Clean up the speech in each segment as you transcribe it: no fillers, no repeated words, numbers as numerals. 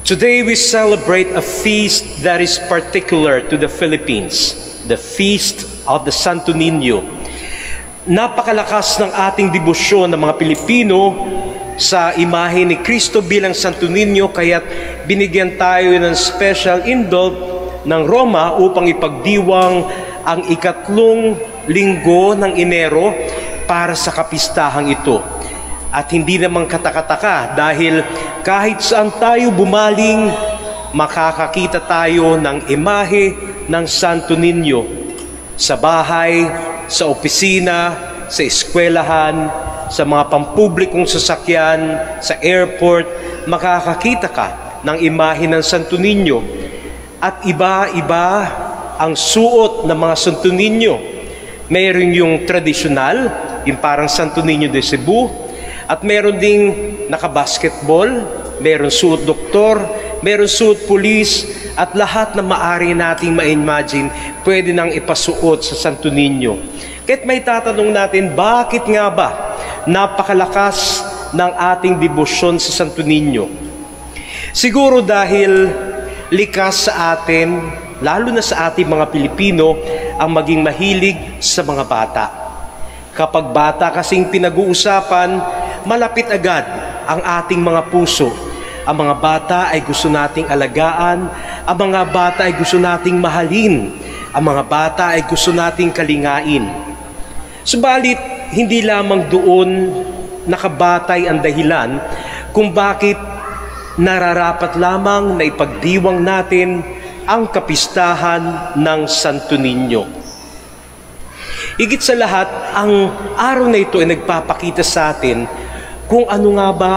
Today we celebrate a feast that is particular to the Philippines, the Feast of the Santo Niño. Napakalakas ng ating debosyon ng mga Pilipino sa imahe ni Cristo bilang Santo Niño, kaya't binigyan tayo ng special indulge ng Roma upang ipagdiwang ang ikatlong linggo ng Enero para sa kapistahang ito. At hindi naman katakataka dahil kahit saan tayo bumaling, makakakita tayo ng imahe ng Santo Niño. Sa bahay, sa opisina, sa eskwelahan, sa mga pampublikong sasakyan, sa airport, makakakita ka ng imahe ng Santo Niño. At iba-iba ang suot ng mga Santo Niño. Mayroon yung tradisyonal, yung parang Santo Niño de Cebu, at meron ding nakabasketball, meron suot doktor, meron suot pulis, at lahat na maaari nating ma-imagine, pwede nang ipasuot sa Santo Niño. Kahit may tatanong natin, bakit nga ba napakalakas ng ating debosyon sa Santo Niño? Siguro dahil likas sa atin, lalo na sa ating mga Pilipino, ang maging mahilig sa mga bata. Kapag bata kasing pinag-uusapan, malapit agad ang ating mga puso. Ang mga bata ay gusto nating alagaan, ang mga bata ay gusto nating mahalin, ang mga bata ay gusto nating kalingain. Subalit, hindi lamang doon nakabatay ang dahilan kung bakit nararapat lamang na ipagdiwang natin ang kapistahan ng Santo Niño. Higit sa lahat, ang araw na ito ay nagpapakita sa atin kung ano nga ba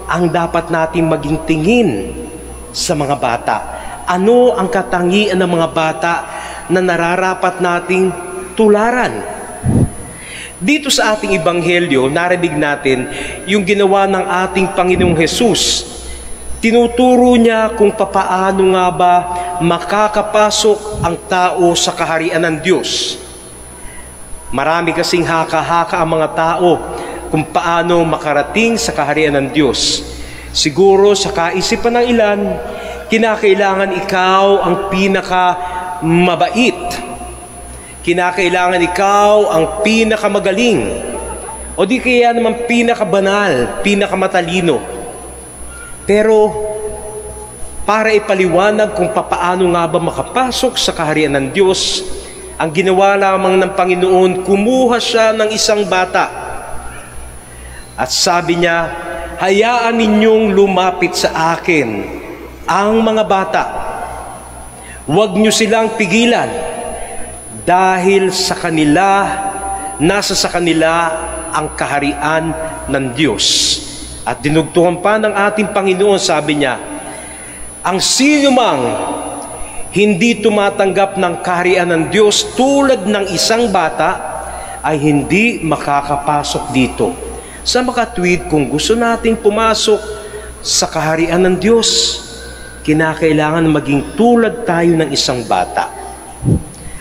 ang dapat nating maging tingin sa mga bata. Ano ang katangian ng mga bata na nararapat nating tularan? Dito sa ating Ebanghelyo, narinig natin yung ginawa ng ating Panginoong Hesus. Tinuturo niya kung papaano nga ba makakapasok ang tao sa kaharian ng Diyos. Marami kasing haka-haka ang mga tao kung paano makarating sa kaharian ng Diyos. Siguro sa kaisipan ng ilan, kinakailangan ikaw ang pinakamabait. Kinakailangan ikaw ang pinakamagaling. O di kaya naman pinakabanal, pinakamatalino. Pero para ipaliwanag kung papaano nga ba makapasok sa kaharian ng Diyos, ang ginawa lamang ng Panginoon, kumuha siya ng isang bata. At sabi niya, hayaan ninyong lumapit sa akin ang mga bata. Huwag niyo silang pigilan dahil sa kanila, nasa sa kanila ang kaharian ng Diyos. At dinugtungan pa ng ating Panginoon, sabi niya, ang sino mang hindi tumatanggap ng kaharian ng Diyos tulad ng isang bata ay hindi makakapasok dito. Sa makatwid, kung gusto nating pumasok sa kaharian ng Diyos, kinakailangan maging tulad tayo ng isang bata.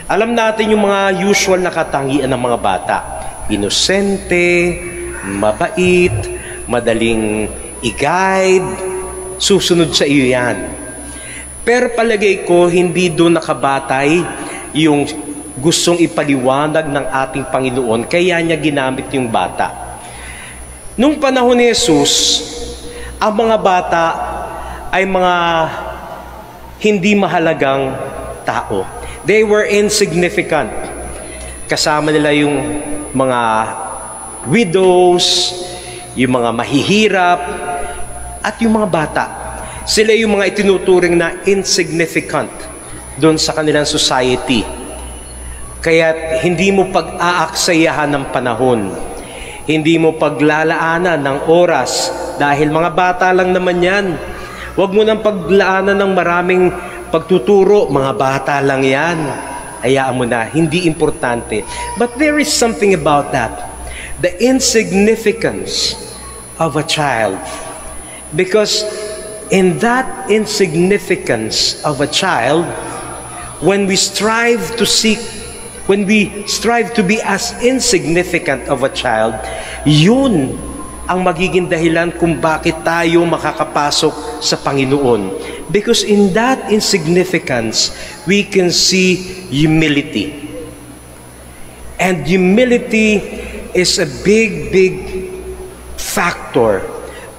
Alam natin yung mga usual na katangian ng mga bata. Inosente, mabait, madaling i-guide, susunod sa iyo yan. Pero palagay ko, hindi doon nakabatay yung gustong ipaliwanag ng ating Panginoon, kaya niya ginamit yung bata. Nung panahon ni Jesus, ang mga bata ay mga hindi mahalagang tao. They were insignificant. Kasama nila yung mga widows, yung mga mahihirap, at yung mga bata. Sila yung mga itinuturing na insignificant doon sa kanilang society. Kaya hindi mo pag-aaksayahan ng panahon. Hindi mo paglalaanan ng oras dahil mga bata lang naman yan. Huwag mo nang paglaanan ng maraming pagtuturo, mga bata lang yan. Hayaan mo na, hindi importante. But there is something about that. The insignificance of a child. Because in that insignificance of a child, when we strive to be as insignificant of a child, yun ang magiging dahilan kung bakit tayo makakapasok sa Panginoon. Because in that insignificance, we can see humility. And humility is a big factor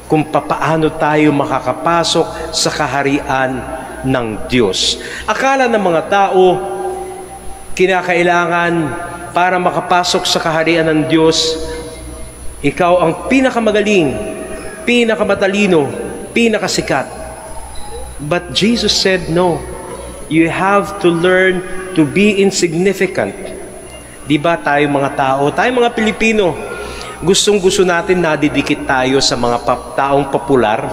kung papaano tayo makakapasok sa kaharian ng Diyos. Akala ng mga tao, kinakailangan para makapasok sa kaharian ng Diyos, ikaw ang pinakamagaling, pinakamatalino, pinakasikat. But Jesus said, no. You have to learn to be insignificant. Di ba tayo mga tao, tayo mga Pilipino, gustong-gusto natin nadidikit tayo sa mga taong popular.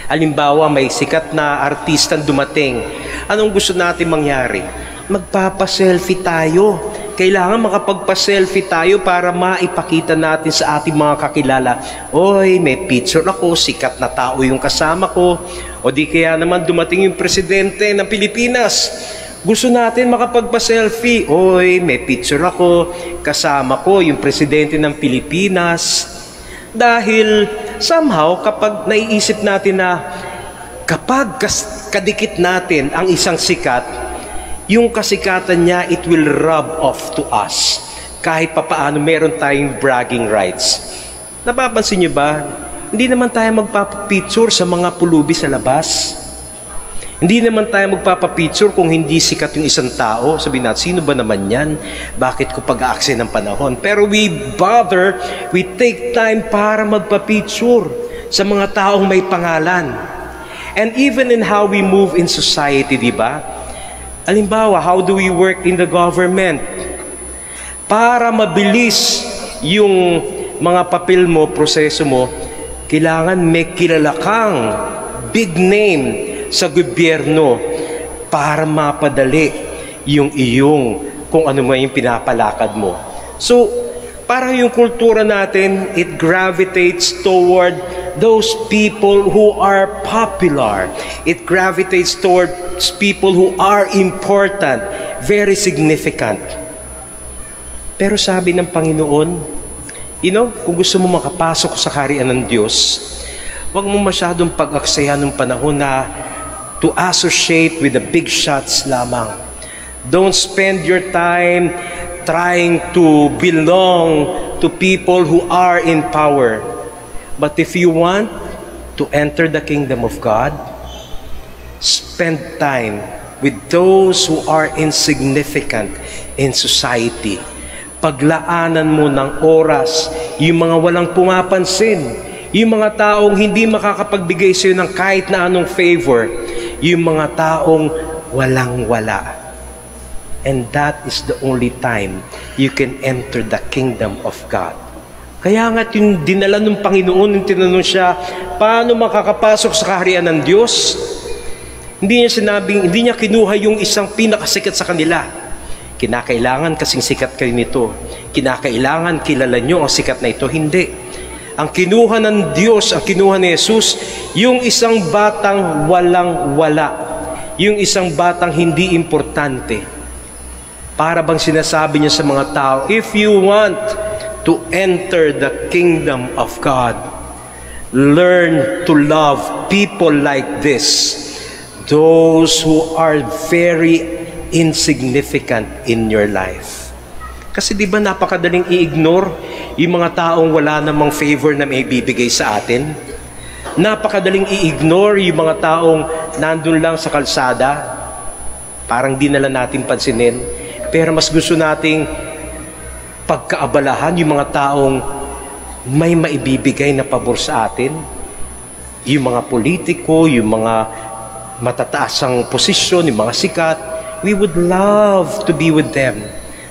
Halimbawa, may sikat na artistang dumating. Anong gusto natin mangyari? Magpapa-selfie tayo. Kailangan makapagpa-selfie tayo para maipakita natin sa ating mga kakilala, oy, may picture ako, sikat na tao yung kasama ko. O di kaya naman dumating yung presidente ng Pilipinas. Gusto natin makapagpa-selfie, oy, may picture ako, kasama ko yung presidente ng Pilipinas. Dahil somehow kapag naiisip natin na kapag kadikit natin ang isang sikat, yung kasikatan niya, it will rub off to us. Kahit papaano meron tayong bragging rights. Napapansin niyo ba? Hindi naman tayo magpapapicture sa mga pulubi sa labas. Hindi naman tayo magpapapicture kung hindi sikat yung isang tao. Sabihin natin, sino ba naman yan? Bakit ko pag-aakse ng panahon? Pero we take time para magpapicture sa mga taong may pangalan. And even in how we move in society, di ba? Halimbawa, how do we work in the government? Para mabilis yung mga papel mo, proseso mo, kailangan may kilala kang big name sa gobyerno para mapadali yung iyong kung ano man yung pinapalakad mo. So, parang yung kultura natin, it gravitates toward those people who are popular. It gravitates towards people who are important, very significant. Pero sabi ng Panginoon, kung gusto mo makapasok sa kaharian ng Diyos, huwag mo masyadong pag-aksayan ng panahon na to associate with the big shots lamang. Don't spend your time trying to belong to people who are in power. But if you want to enter the kingdom of God, spend time with those who are insignificant in society. Paglaanan mo ng oras yung mga walang pumapansin, yung mga taong hindi makakapagbigay sa'yo ng kahit na anong favor, yung mga taong walang-wala. And that is the only time you can enter the kingdom of God. Kaya nga yung dinala ng Panginoon, yung tinanong siya, paano makakapasok sa kaharian ng Diyos? Hindi niya kinuha yung isang pinakasikat sa kanila. Kinakailangan kasing sikat kayo nito. Kinakailangan kilala nyo ang sikat na ito. Hindi. Ang kinuha ng Diyos, ang kinuha ni Jesus, yung isang batang walang-wala. Yung isang batang hindi importante. Para bang sinasabi niya sa mga tao, if you want to enter the kingdom of God, learn to love people like this, those who are very insignificant in your life. Kasi di ba napakadaling i-ignore yung mga taong wala namang favor na may bibigay sa atin? Napakadaling i-ignore yung mga taong nandun lang sa kalsada, parang di nala natin pansinin, pero mas gusto nating pagkaabalahan yung mga taong may maibibigay na pabor sa atin, yung mga politiko, yung mga matataasang posisyon, yung mga sikat. We would love to be with them.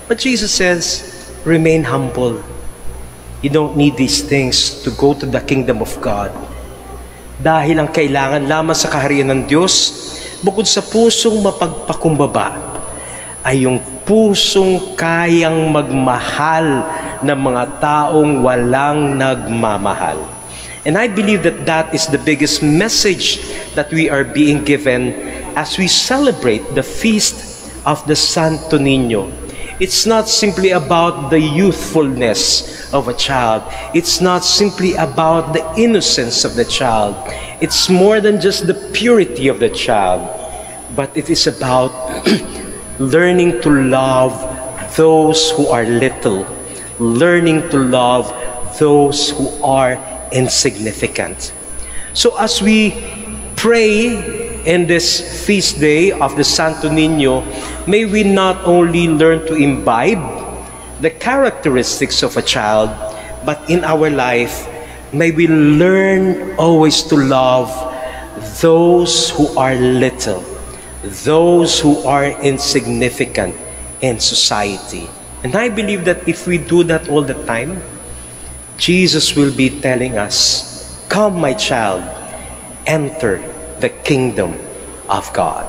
But Jesus says, remain humble. You don't need these things to go to the kingdom of God. Dahil ang kailangan lamang sa kaharian ng Diyos, bukod sa pusong mapagpakumbaba, ay yung pusong kayang magmahal ng mga taong walang nagmamahal. And I believe that that is the biggest message that we are being given as we celebrate the feast of the Santo Niño. It's not simply about the youthfulness of a child. It's not simply about the innocence of the child. It's more than just the purity of the child, but it is about learning to love those who are little, learning to love those who are insignificant. So as we pray in this feast day of the Santo Niño, may we not only learn to imbibe the characteristics of a child, but in our life, may we learn always to love those who are little, those who are insignificant in society. And I believe that if we do that all the time, Jesus will be telling us, "Come, my child, enter the kingdom of God."